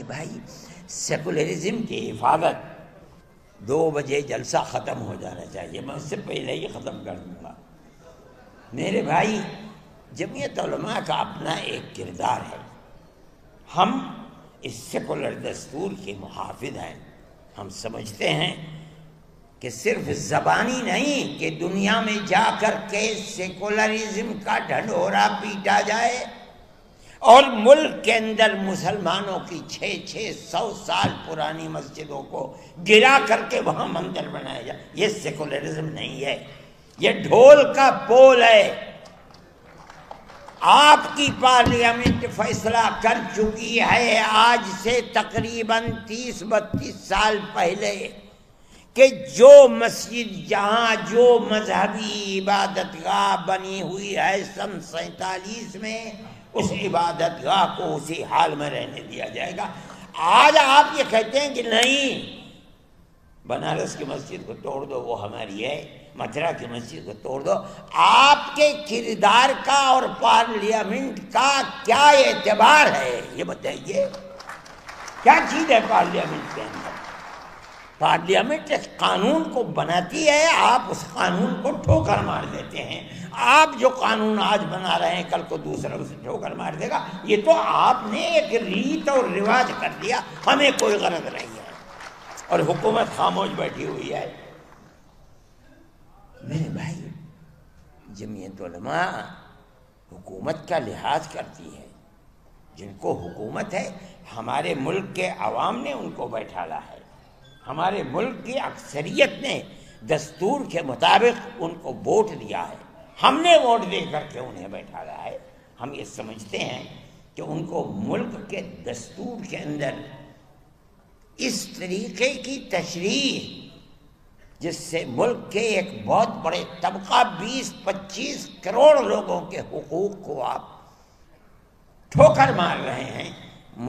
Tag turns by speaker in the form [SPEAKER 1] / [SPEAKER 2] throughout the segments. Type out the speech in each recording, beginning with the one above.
[SPEAKER 1] بھائی سیکولرزم کی حفاظت 2 بجے جلسہ ختم ہو جانا چاہیے، میں اس سے پہلے ہی ختم کر دوں گا۔ میرے بھائی، جمعیت علماء کا اپنا ایک کردار ہے۔ ہم اس سیکولر دستور کے محافظ ہیں۔ ہم سمجھتے ہیں کہ صرف زبانی نہیں کہ دنیا میں جا کر کے سیکولرزم کا ڈھنڈورا پیٹا جائے اور ملک کے اندر مسلمانوں کی 600 سال پرانی مسجدوں کو گرا کر کے وہاں مندر بنایا جائے، یہ سیکولرزم نہیں ہے، یہ ڈھول کا پول ہے۔ آپ کی پارلیمنٹ فیصلہ کر چکی ہے آج سے تقریباً 30-32 سال پہلے کہ جو مسجد جہاں جو مذہبی عبادت گاہ بنی ہوئی ہے سن 47 میں، اس عبادت گاہ کو اسی حال میں رہنے دیا جائے گا۔ آج آپ یہ کہتے ہیں کہ نہیں، بنارس کی مسجد کو توڑ دو، وہ ہماری ہے، متھرا کی مسجد کو توڑ دو۔ آپ کے کردار کا اور پارلیمنٹ کا کیا اعتبار ہے یہ بتائیے؟ کیا چیز ہے پارلیمنٹ کے اندر؟ پارلیمنٹ اس قانون کو بناتی ہے، آپ اس قانون کو ٹھوکر مار دیتے ہیں۔ آپ جو قانون آج بنا رہے ہیں کل کو دوسرا اسے ٹھوکر مار دے گا۔ یہ تو آپ نے ایک ریت اور رواج کر دیا، ہمیں کوئی غرض نہیں ہے، اور حکومت خاموش بیٹھی ہوئی ہے۔ میرے بھائی، جمعیت علماء حکومت کا لحاظ کرتی ہے۔ جن کو حکومت ہے، ہمارے ملک کے عوام نے ان کو بیٹھالا ہے، ہمارے ملک کی اکثریت نے دستور کے مطابق ان کو ووٹ دیا ہے، ہم نے ووٹ دے کر کے انہیں بیٹھالا ہے۔ ہم یہ سمجھتے ہیں کہ ان کو ملک کے دستور کے اندر اس طریقے کی تشریح جس سے ملک کے ایک بہت بڑے طبقہ 20-25 کروڑ لوگوں کے حقوق کو آپ ٹھوکر مار رہے ہیں،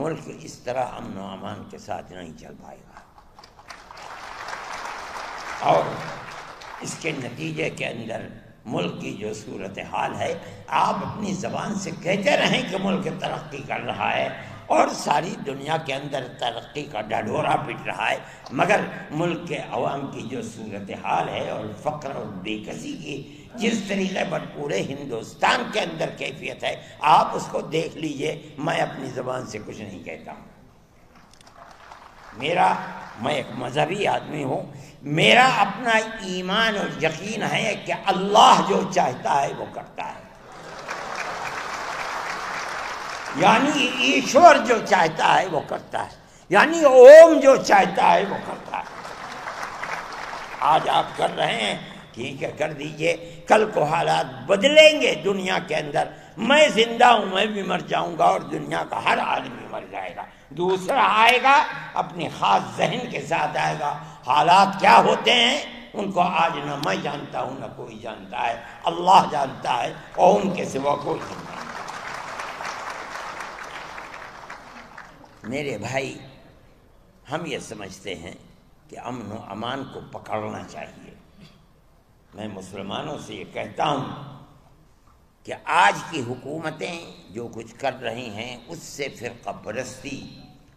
[SPEAKER 1] ملک اس طرح امن و امان کے ساتھ نہیں چل پائے گا۔ اور اس کے نتیجے کے اندر ملک کی جو صورتحال ہے، آپ اپنی زبان سے کہتے رہیں کہ ملک ترقی کر رہا ہے اور ساری دنیا کے اندر ترقی کا ڈھڈورا پٹ رہا ہے، مگر ملک کے عوام کی جو صورتحال ہے اور فقر اور بے کسی کی جس طریقے پر پورے ہندوستان کے اندر کیفیت ہے، آپ اس کو دیکھ لیجئے۔ میں اپنی زبان سے کچھ نہیں کہتا ہوں، میں ایک مذہبی آدمی ہوں، میرا اپنا ایمان اور یقین ہے کہ اللہ جو چاہتا ہے وہ کرتا ہے، یعنی ایشور جو چاہتا ہے وہ کرتا ہے، یعنی اوم جو چاہتا ہے وہ کرتا ہے۔ آج آپ کر رہے ہیں، ٹھیک ہے، کر دیجئے، کل کو حالات بدلیں گے دنیا کے اندر، میں زندہ ہوں، میں بھی مر جاؤں گا اور دنیا کا ہر آدمی مر جائے گا، دوسرا آئے گا اپنے خاص ذہن کے ساتھ آئے گا۔ حالات کیا ہوتے ہیں ان کو آج نہ میں جانتا ہوں نہ کوئی جانتا ہے، اللہ جانتا ہے اور ان کے سوا کوئی نہیں جانتا۔ میرے بھائی، ہم یہ سمجھتے ہیں کہ امن و امان کو پکڑنا چاہیے۔ میں مسلمانوں سے یہ کہتا ہوں کہ آج کی حکومتیں جو کچھ کر رہی ہیں اس سے فرقہ پرستی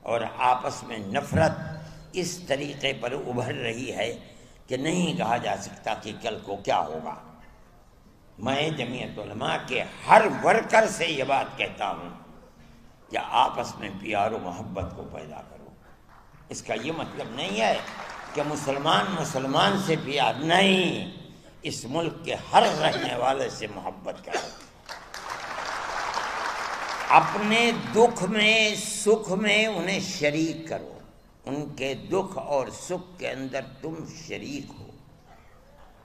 [SPEAKER 1] اور آپس میں نفرت اس طریقے پر ابھر رہی ہے کہ نہیں کہا جا سکتا کہ کل کو کیا ہوگا۔ میں جمعیت علماء کے ہر ورکر سے یہ بات کہتا ہوں کہ آپس میں پیار و محبت کو پیدا کرو۔ اس کا یہ مطلب نہیں ہے کہ مسلمان سے پیار نہیں، اس ملک کے ہر رہنے والے سے محبت کرو، اپنے دکھ میں سکھ میں انہیں شریک کرو، ان کے دکھ اور سکھ کے اندر تم شریک ہو۔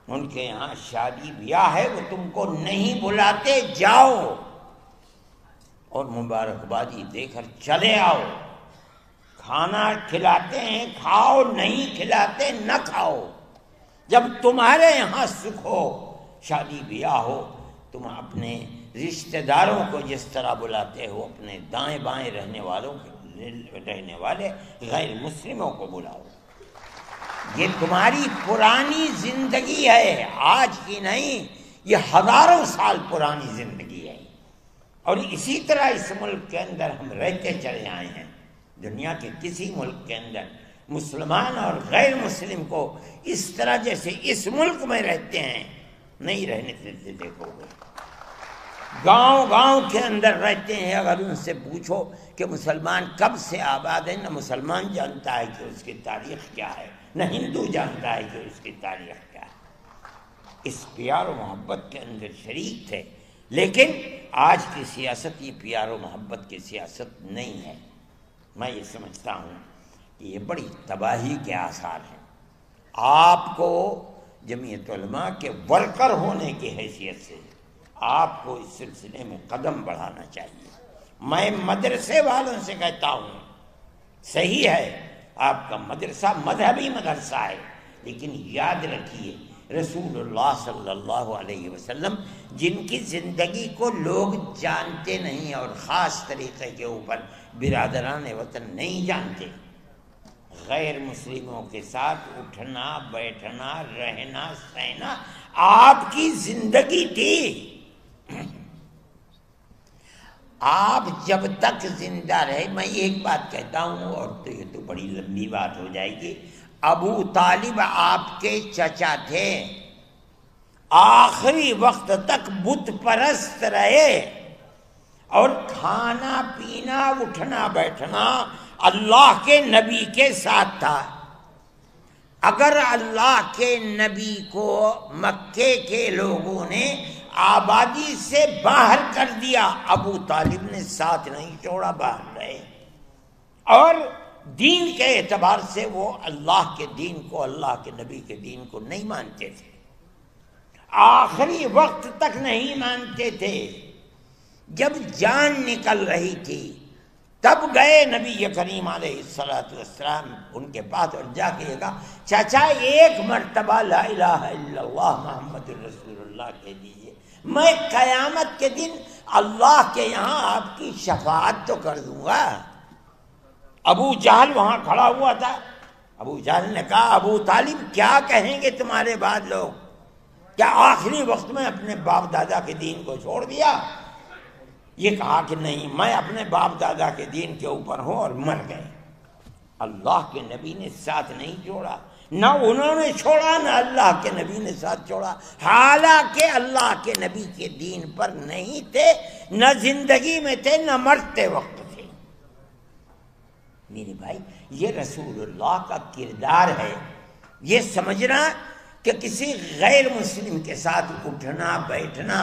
[SPEAKER 1] ان کے یہاں شادی بیاہ ہے، وہ تم کو نہیں بلاتے، جاؤ اور مبارکبادی دے کر چلے آؤ۔ کھانا کھلاتے ہیں کھاؤ، نہیں کھلاتے نہ کھاؤ۔ جب تمہارے یہاں سکھ ہو، شادی بیاہ ہو، تم اپنے رشتہ داروں کو جس طرح بلاتے ہو، اپنے دائیں بائیں رہنے والے غیر مسلموں کو بلاؤ۔ یہ تمہاری پرانی زندگی ہے، آج کی نہیں، یہ ہزاروں سال پرانی زندگی ہے، اور اسی طرح اس ملک کے اندر ہم رہتے چلے آئے ہیں۔ دنیا کے کسی ملک کے اندر مسلمان اور غیر مسلم کو اس طرح جیسے اس ملک میں رہتے ہیں نہیں رہنے دیتے. دیکھو گے گاؤں گاؤں کے اندر رہتے ہیں. اگر ان سے پوچھو کہ مسلمان کب سے آباد ہے، نہ مسلمان جانتا ہے کہ اس کی تاریخ کیا ہے، نہ ہندو جانتا ہے کہ اس کی تاریخ کیا ہے. اس پیار و محبت کے اندر شریک تھے. لیکن آج کی سیاست یہ پیار و محبت کی سیاست نہیں ہے. میں یہ سمجھتا ہوں کہ یہ بڑی تباہی کے آثار ہیں. آپ کو جمعیت علماء کے ورکر ہونے کی حیثیت سے آپ کو اس سلسلے میں قدم بڑھانا چاہیے. میں مدرسے والوں سے کہتا ہوں صحیح ہے آپ کا مدرسہ مذہبی مدرسہ ہے، لیکن یاد رکھیے رسول اللہ صلی اللہ علیہ وسلم جن کی زندگی کو لوگ جانتے نہیں اور خاص طریقے کے اوپر برادران وطن نہیں جانتے، غیر مسلموں کے ساتھ اٹھنا بیٹھنا رہنا سہنا آپ کی زندگی تھی. آپ جب تک زندہ رہے، میں ایک بات کہتا ہوں اور تو یہ تو بڑی لمبی بات ہو جائے گی. ابو طالب آپ کے چچا تھے، آخری وقت تک بت پرست رہے اور کھانا پینا اٹھنا بیٹھنا اللہ کے نبی کے ساتھ تھا. اگر اللہ کے نبی کو مکے کے لوگوں نے آبادی سے باہر کر دیا، ابو طالب نے ساتھ نہیں چھوڑا، باہر رہے. اور دین کے اعتبار سے وہ اللہ کے دین کو، اللہ کے نبی کے دین کو نہیں مانتے تھے، آخری وقت تک نہیں مانتے تھے. جب جان نکل رہی تھی تب گئے نبی کریم علیہ السلام ان کے پاس اور جا کے کہا چچا ایک مرتبہ لا الہ الا اللہ محمد رسول اللہ کہہ دیجیے، میں قیامت کے دن اللہ کے یہاں آپ کی شفاعت تو کر دوں گا. ابو جہل وہاں کھڑا ہوا تھا. ابو جہل نے کہا ابو طالب کیا کہیں گے تمہارے بعد لوگ، کیا آخری وقت میں اپنے باپ دادا کے دین کو چھوڑ دیا؟ یہ کہا کہ نہیں، میں اپنے باپ دادا کے دین کے اوپر ہوں اور مر گئے. اللہ کے نبی نے ساتھ نہیں چھوڑا، نہ انہوں نے چھوڑا نہ اللہ کے نبی نے ساتھ چھوڑا، حالانکہ اللہ کے نبی کے دین پر نہیں تھے، نہ زندگی میں تھے نہ مرتے وقت تھے. میرے بھائی یہ رسول اللہ کا کردار ہے. یہ سمجھنا کہ کسی غیر مسلم کے ساتھ اٹھنا بیٹھنا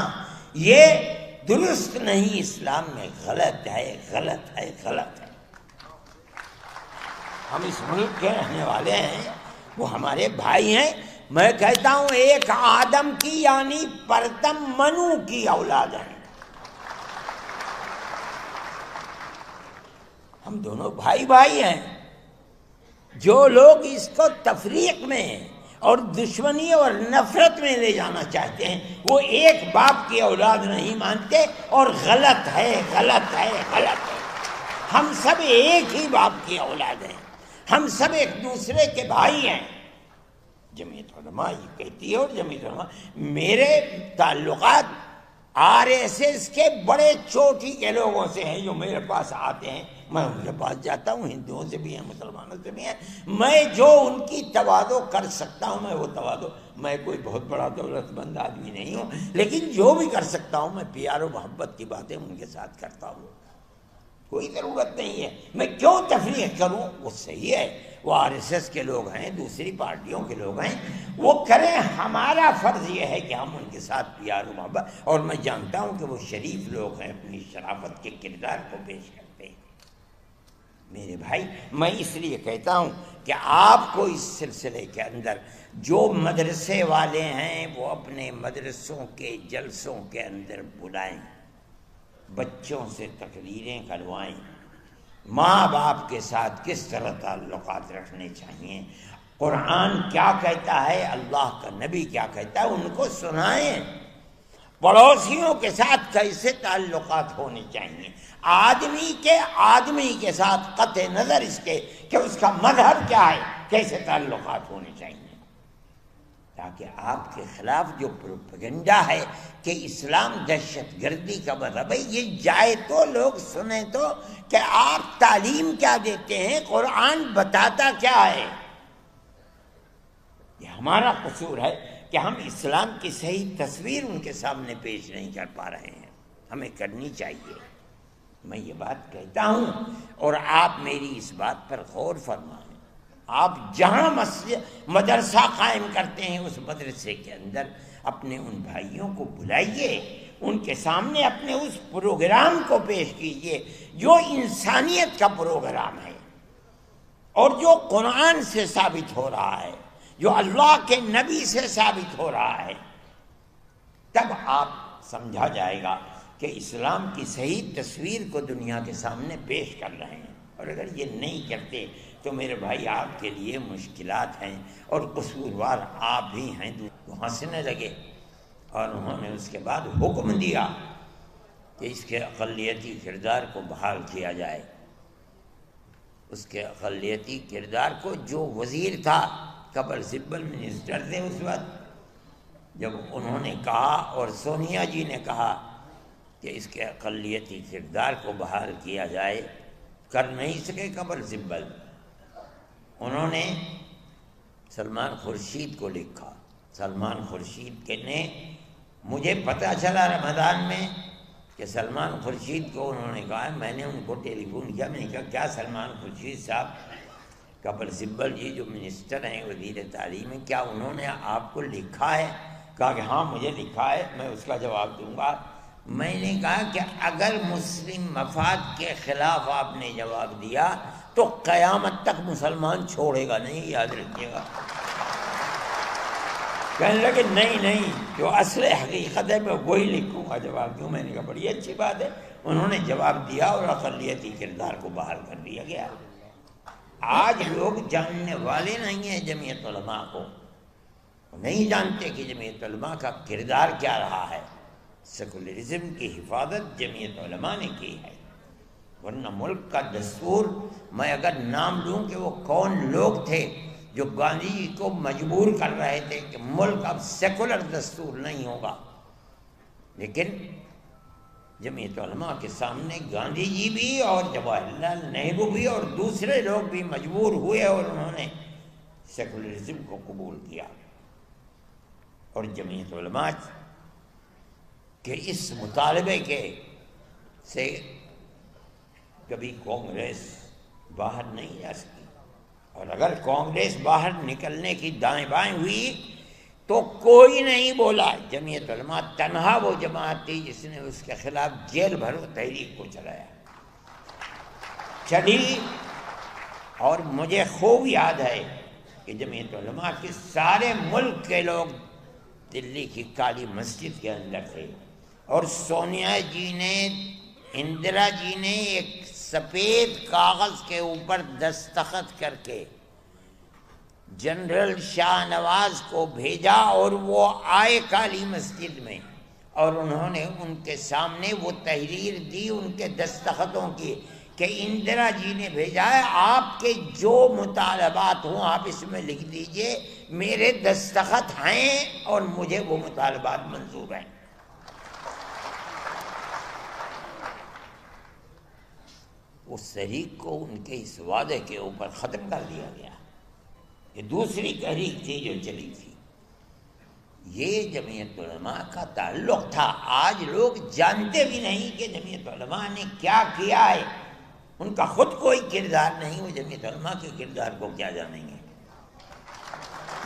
[SPEAKER 1] یہ درست نہیں، اسلام میں غلط ہے، غلط ہے، غلط ہے. ہم اس ملک کے رہنے والے ہیں، وہ ہمارے بھائی ہیں. میں کہتا ہوں ایک آدم کی یعنی پرتم منو کی اولاد ہیں. ہم دونوں بھائی بھائی ہیں. جو لوگ اس کو تفریق میں اور دشمنی اور نفرت میں لے جانا چاہتے ہیں وہ ایک باپ کی اولاد نہیں مانتے، اور غلط ہے، غلط ہے، غلط ہے. ہم سب ایک ہی باپ کی اولاد ہیں، ہم سب ایک دوسرے کے بھائی ہیں. جمعیت علماء یہ کہتی ہے، اور جمعیت علماء میرے تعلقات RSS کے بڑے چوٹی کے لوگوں سے ہیں جو میرے پاس آتے ہیں. میں ان کے پاس جاتا ہوں، ہندوؤں سے بھی ہیں، مسلمانوں سے بھی ہیں. میں جو ان کی تواضع کر سکتا ہوں میں وہ تواضع، میں کوئی بہت بڑا دولت مند آدمی نہیں ہوں، لیکن جو بھی کر سکتا ہوں میں پیار و محبت کی باتیں ان کے ساتھ کرتا ہوں. کوئی ضرورت نہیں ہے میں کیوں تفریق کروں. وہ صحیح ہے، وہ RSS کے لوگ ہیں، دوسری پارٹیوں کے لوگ ہیں، وہ کریں. ہمارا فرض یہ ہے کہ ہم ان کے ساتھ پیار و محبت، اور میں جانتا ہوں کہ وہ شریف لوگ ہیں، اپنی شرافت کے کردار کو پیش کرتے ہیں. میرے بھائی میں اس لیے کہتا ہوں کہ آپ کو اس سلسلے کے اندر جو مدرسے والے ہیں وہ اپنے مدرسوں کے جلسوں کے اندر بلائیں، بچوں سے تقریریں کروائیں، ماں باپ کے ساتھ کس طرح تعلقات رکھنے چاہیے، قرآن کیا کہتا ہے، اللہ کا نبی کیا کہتا ہے، ان کو سنائیں. پڑوسیوں کے ساتھ کیسے تعلقات ہونے چاہیے، آدمی کے ساتھ قطع نظر اس کے کہ اس کا مذہب کیا ہے، کیسے تعلقات ہونے چاہیے. تاکہ آپ کے خلاف جو پروپیگنڈا ہے کہ اسلام دہشت گردی کا مذہب ہے، یہ جائے تو لوگ سنیں تو کہ آپ تعلیم کیا دیتے ہیں، قرآن بتاتا کیا ہے۔ یہ ہمارا قصور ہے کہ ہم اسلام کی صحیح تصویر ان کے سامنے پیش نہیں کر پا رہے ہیں، ہمیں کرنی چاہیے۔ میں یہ بات کہتا ہوں اور آپ میری اس بات پر غور فرمائیں۔ آپ جہاں مدرسہ قائم کرتے ہیں اس مدرسے کے اندر اپنے ان بھائیوں کو بلائیے، ان کے سامنے اپنے اس پروگرام کو پیش کیجیے جو انسانیت کا پروگرام ہے اور جو قرآن سے ثابت ہو رہا ہے، جو اللہ کے نبی سے ثابت ہو رہا ہے۔ تب آپ سمجھا جائے گا کہ اسلام کی صحیح تصویر کو دنیا کے سامنے پیش کر رہے ہیں۔ اور اگر یہ نہیں کرتے تو میرے بھائی آپ کے لیے مشکلات ہیں اور قصوروار آپ بھی ہیں۔ وہ ہنسنے لگے اور انہوں نے اس کے بعد حکم دیا کہ اس کے اقلیتی کردار کو بحال کیا جائے۔ اس کے اقلیتی کردار کو، جو وزیر تھا، قبل سبل منسٹر تھے اس وقت، جب انہوں نے کہا اور سونیا جی نے کہا کہ اس کے اقلیتی کردار کو بحال کیا جائے، کر نہیں سکے قبل سبل۔ انہوں نے سلمان خورشید کو لکھا۔ سلمان خورشید کے نے، مجھے پتہ چلا رمضان میں کہ سلمان خورشید کو انہوں نے کہا، میں نے ان کو ٹیلی فون کیا، میں نے کہا کیا سلمان خورشید صاحب، قبل سبل جی جو منسٹر ہیں، وزیر تعلیم ہیں، کیا انہوں نے آپ کو لکھا ہے؟ کہا کہ ہاں مجھے لکھا ہے، میں اس کا جواب دوں گا۔ میں نے کہا کہ اگر مسلم مفاد کے خلاف آپ نے جواب دیا تو قیامت تک مسلمان چھوڑے گا نہیں، یاد رکھیے گا۔ کہنے لگے نہیں، جو اصل حقیقت ہے میں وہی لکھوں گا جواب دوں۔ میں نے کہا بڑی اچھی بات ہے۔ انہوں نے جواب دیا اور اقلیتی کردار کو بحال کر دیا گیا۔ آج لوگ جاننے والے نہیں ہیں جمعیت علماء کو، نہیں جانتے کہ جمعیت علماء کا کردار کیا رہا ہے۔ سیکولرزم کی حفاظت جمعیت علماء نے کی ہے، ورنہ ملک کا دستور، میں اگر نام لوں کہ وہ کون لوگ تھے جو گاندھی جی کو مجبور کر رہے تھے کہ ملک اب سیکولر دستور نہیں ہوگا، لیکن جمعیت علماء کے سامنے گاندھی جی بھی اور جواہر لال نہرو بھی اور دوسرے لوگ بھی مجبور ہوئے اور انہوں نے سیکولرزم کو قبول کیا۔ اور جمعیت علماء کہ اس مطالبے کے سے کبھی کانگریس باہر نہیں جا سکی، اور اگر کانگریس باہر نکلنے کی دائیں بائیں ہوئی تو کوئی نہیں بولا۔ جمعیت علماء تنہا وہ جماعت تھی جس نے اس کے خلاف جیل بھرو تحریک کو چلی۔ اور مجھے خوب یاد ہے کہ جمعیت علماء کے سارے ملک کے لوگ دلی کی کالی مسجد کے اندر تھے، اور سونیا جی نے، اندرا جی نے ایک سفید کاغذ کے اوپر دستخط کر کے جنرل شاہ نواز کو بھیجا، اور وہ آئے کالی مسجد میں، اور انہوں نے ان کے سامنے وہ تحریر دی ان کے دستخطوں کی کہ اندرا جی نے بھیجا ہے، آپ کے جو مطالبات ہوں آپ اس میں لکھ دیجئے، میرے دستخط ہیں اور مجھے وہ مطالبات منظور ہیں۔ اس تحریک کو ان کے اس وعدے کے اوپر ختم کر دیا گیا۔ یہ دوسری تحریک تھی جو چلی تھی، یہ جمعیت علماء کا تعلق تھا۔ آج لوگ جانتے بھی نہیں کہ جمعیت علماء نے کیا کیا ہے، ان کا خود کوئی کردار نہیں، وہ جمعیت علماء کے کردار کو کیا جانیں گے۔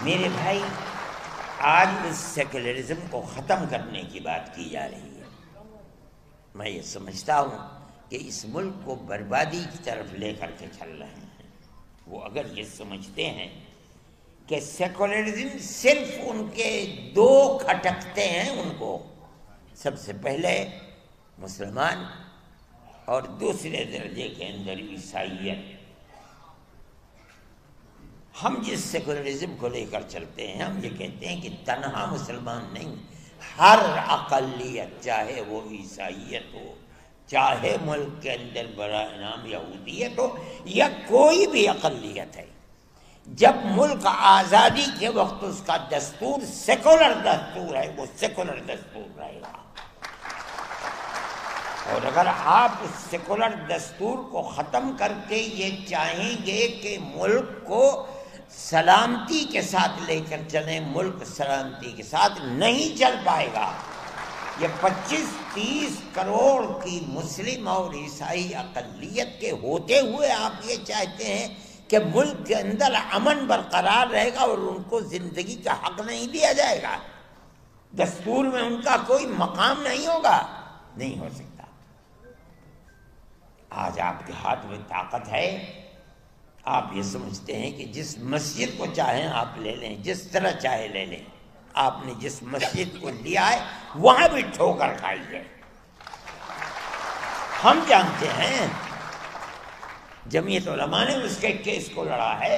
[SPEAKER 1] میرے بھائی، آج اس سیکولرزم کو ختم کرنے کی بات کی جا رہی ہے۔ میں یہ سمجھتا ہوں کہ اس ملک کو بربادی کی طرف لے کر کے چل رہے ہیں۔ وہ اگر یہ سمجھتے ہیں کہ سیکولرزم صرف ان کے دو کھٹکتے ہیں، ان کو سب سے پہلے مسلمان اور دوسرے درجے کے اندر عیسائیت۔ ہم جس سیکولرزم کو لے کر چلتے ہیں، ہم یہ کہتے ہیں کہ تنہا مسلمان نہیں، ہر اقلیت، چاہے وہ عیسائیت ہو، چاہے ملک کے اندر برائے نام یہودیت ہو، یا کوئی بھی اقلیت ہے، جب ملک آزادی کے وقت اس کا دستور سیکولر دستور ہے، وہ سیکولر دستور رہے گا، اور اگر آپ اس سیکولر دستور کو ختم کر کے یہ چاہیں گے کہ ملک کو سلامتی کے ساتھ لے کر چلیں، ملک سلامتی کے ساتھ نہیں چل پائے گا۔ یہ 25-30 کروڑ کی مسلم اور عیسائی اقلیت کے ہوتے ہوئے آپ یہ چاہتے ہیں کہ ملک کے اندر امن برقرار رہے گا اور ان کو زندگی کا حق نہیں دیا جائے گا، دستور میں ان کا کوئی مقام نہیں ہوگا؟ نہیں ہو سکتا۔ آج آپ کے ہاتھ میں طاقت ہے، آپ یہ سمجھتے ہیں کہ جس مسجد کو چاہیں آپ لے لیں، جس طرح چاہے لے لیں۔ آپ نے جس مسجد کو لیا ہے وہاں بھی ٹھوکر کھائی ہے۔ ہم جانتے ہیں جمعیت علماء نے اس کے کیس کو لڑا ہے۔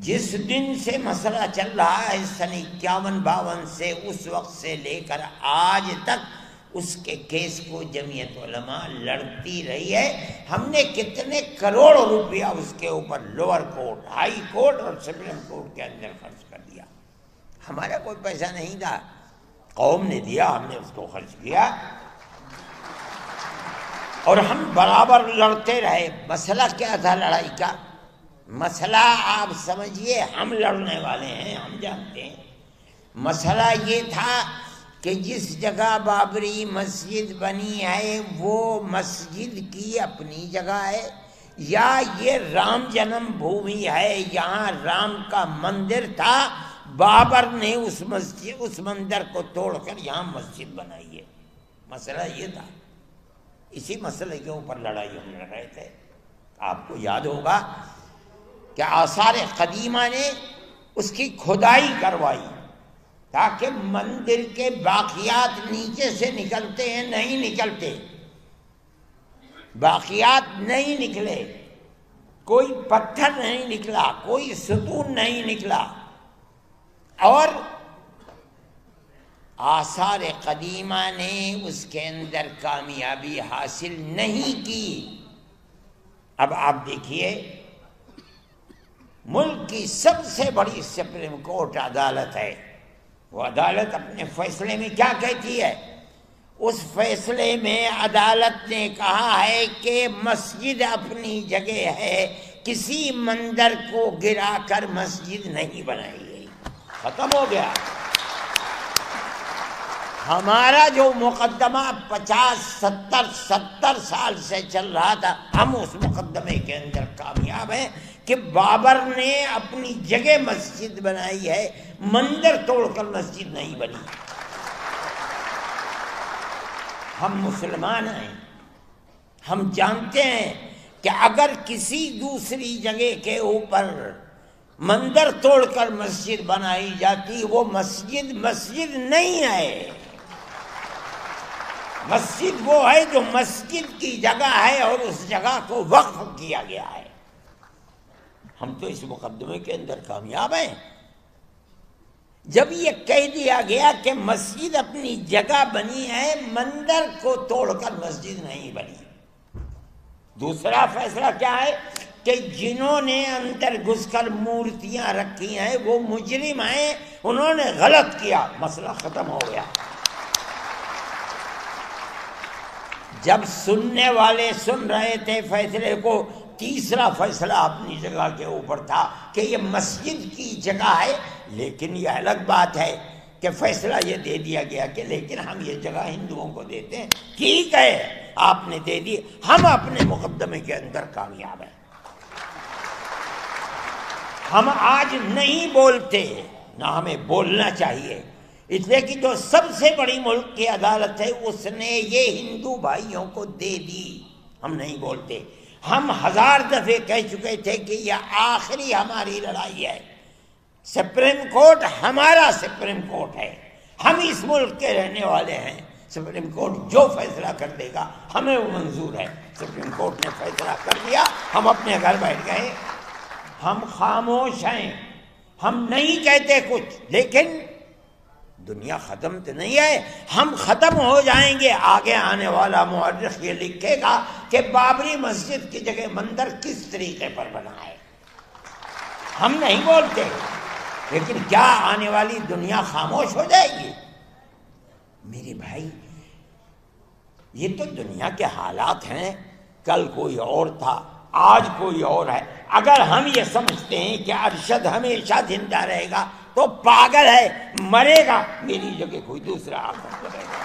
[SPEAKER 1] جس دن سے مسئلہ چل رہا ہے سن 51-52 سے، اس وقت سے لے کر آج تک اس کے کیس کو جمعیت علماء لڑتی رہی ہے۔ ہم نے کتنے کروڑ روپیہ اس کے اوپر لوور کورٹ، ہائی کورٹ اور سپریم کورٹ کے اندر خرچ کر دیا۔ ہمارا کوئی پیسہ نہیں تھا، قوم نے دیا، ہم نے اس کو خرچ کیا، اور ہم برابر لڑتے رہے۔ مسئلہ کیا تھا لڑائی کا؟ مسئلہ آپ سمجھیے، ہم لڑنے والے ہیں، ہم جانتے ہیں۔ مسئلہ یہ تھا کہ جس جگہ بابری مسجد بنی ہے وہ مسجد کی اپنی جگہ ہے، یا یہ رام جنم بھومی ہے، یہاں رام کا مندر تھا، بابر نے اس مندر کو توڑ کر یہاں مسجد بنائی ہے۔ مسئلہ یہ تھا، اسی مسئلے کے اوپر لڑائی ہم لڑ رہے تھے۔ آپ کو یاد ہوگا کہ آثار قدیمہ نے اس کی کھدائی کروائی تاکہ مندر کے باقیات نیچے سے نکلتے ہیں، نہیں نکلتے، باقیات نہیں نکلے، کوئی پتھر نہیں نکلا، کوئی ستون نہیں نکلا، اور آثار قدیمہ نے اس کے اندر کامیابی حاصل نہیں کی۔ اب آپ دیکھیے، ملک کی سب سے بڑی سپریم کورٹ عدالت ہے، وہ عدالت اپنے فیصلے میں کیا کہتی ہے؟ اس فیصلے میں عدالت نے کہا ہے کہ مسجد اپنی جگہ ہے، کسی مندر کو گرا کر مسجد نہیں بنائی گئی، ختم ہو گیا۔ ہمارا جو مقدمہ 50-70 سال سے چل رہا تھا، ہم اس مقدمے کے اندر کامیاب ہیں کہ بابر نے اپنی جگہ مسجد بنائی ہے، مندر توڑ کر مسجد نہیں بنی۔ ہم مسلمان ہیں، ہم جانتے ہیں کہ اگر کسی دوسری جگہ کے اوپر مندر توڑ کر مسجد بنائی جاتی، وہ مسجد نہیں ہے۔ مسجد وہ ہے جو مسجد کی جگہ ہے اور اس جگہ کو وقف کیا گیا ہے۔ ہم تو اس مقدمے کے اندر کامیاب ہیں۔ جب یہ کہہ دیا گیا کہ مسجد اپنی جگہ بنی ہے، مندر کو توڑ کر مسجد نہیں بنی۔ دوسرا فیصلہ کیا ہے کہ جنہوں نے اندر گھس کر مورتیاں رکھی ہیں وہ مجرم ہیں، انہوں نے غلط کیا، مسئلہ ختم ہو گیا۔ جب سننے والے سن رہے تھے فیصلے کو، تیسرا فیصلہ اپنی جگہ کے اوپر تھا کہ یہ مسجد کی جگہ ہے، لیکن یہ الگ بات ہے کہ فیصلہ یہ دے دیا گیا کہ لیکن ہم یہ جگہ ہندوؤں کو دیتے ہیں۔ ٹھیک ہے، آپ نے دے دی، ہم اپنے مقدمے کے اندر کامیاب ہیں۔ ہم آج نہیں بولتے، نہ ہمیں بولنا چاہیے، اس لیے کہ جو سب سے بڑی ملک کی عدالت ہے اس نے یہ ہندو بھائیوں کو دے دی۔ ہم نہیں بولتے، ہم 1000 دفعے کہہ چکے تھے کہ یہ آخری ہماری لڑائی ہے۔ سپریم کورٹ ہمارا سپریم کورٹ ہے، ہم اس ملک کے رہنے والے ہیں۔ سپریم کورٹ جو فیصلہ کر دے گا ہمیں وہ منظور ہے۔ سپریم کورٹ نے فیصلہ کر دیا، ہم اپنے گھر بیٹھ گئے، ہم خاموش ہیں، ہم نہیں کہتے کچھ، لیکن دنیا ختم تو نہیں ہے، ہم ختم ہو جائیں گے۔ آگے آنے والا مورخ یہ لکھے گا کہ بابری مسجد کی جگہ مندر کس طریقے پر بنا ہے۔ ہم نہیں بولتے، لیکن کیا آنے والی دنیا خاموش ہو جائے گی؟ میرے بھائی یہ تو دنیا کے حالات ہیں، کل کوئی اور تھا، آج کوئی اور ہے۔ اگر ہم یہ سمجھتے ہیں کہ ارشد ہمیشہ زندہ رہے گا تو پاگل ہے، مرے گا، میری جگہ کوئی دوسرا آ کر کرے گا۔